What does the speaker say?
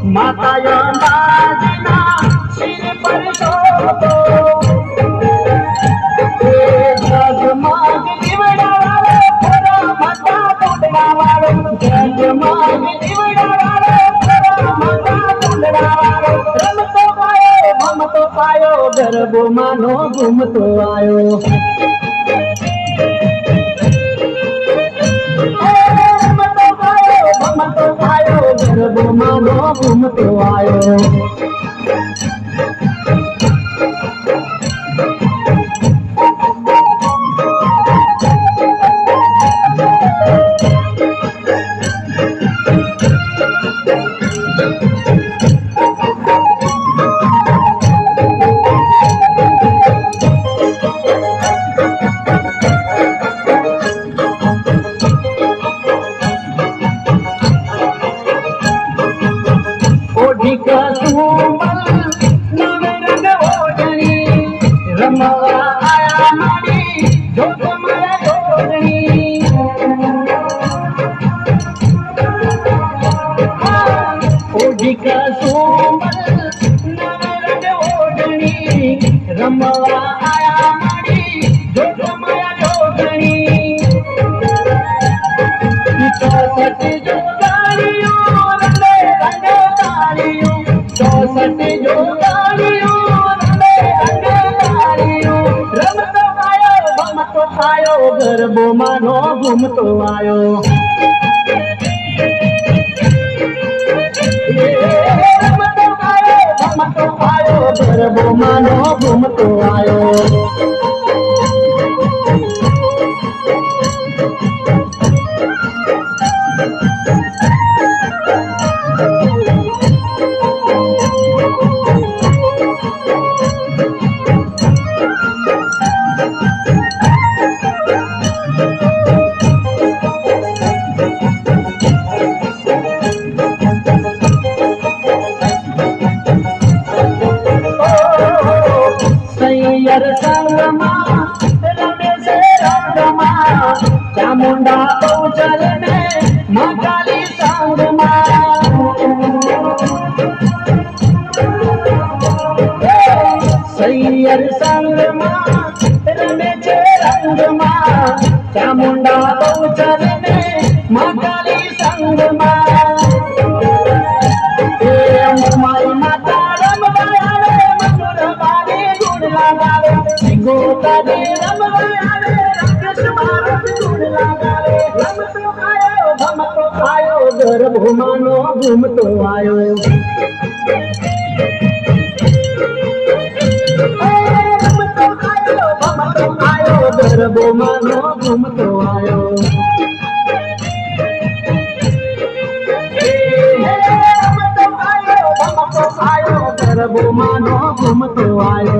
माता यमराजना सिर पर शोभो जगमग દીવડા વાળો થોડા માતા કુંડલા વાળો જગમગ દીવડા વાળો થોડા માતા કુંડલા વાળો રમતો પાયો ભમતો પાયો ગરબો માનો ઘૂમતો આયો गरबो मानो घूमतो आयो रमवा आया मारी जोत माया जोड़नी ओढ़ी का सोमल नवरंग ओढ़नी रमवा आया मारी जोत माया जोड़नी चौसठ जो तालियों रंगे रंगे तालियों चौसठ जो तालियों आयो गरबो मानो घूमतो आयो रमतो आयो भमतो आयो गरबो मानो घूमतो आयो संगमा रमे से रंगमा चामुंडा बहुचल में मां काली संगमा सैयर संगमा रमे से रंगमा चामुंडा बहुचल में मां काली संगमा माई माता गोता दे रमवाले कृष्ण भारत गुण लगावे रमतो आयो भमतो आयो गरबो मानो घूमतो आयो रमतो आयो भमतो आयो गरबो मानो घूमतो आयो रमतो आयो भमतो आयो गरबो मानो घूमतो आयो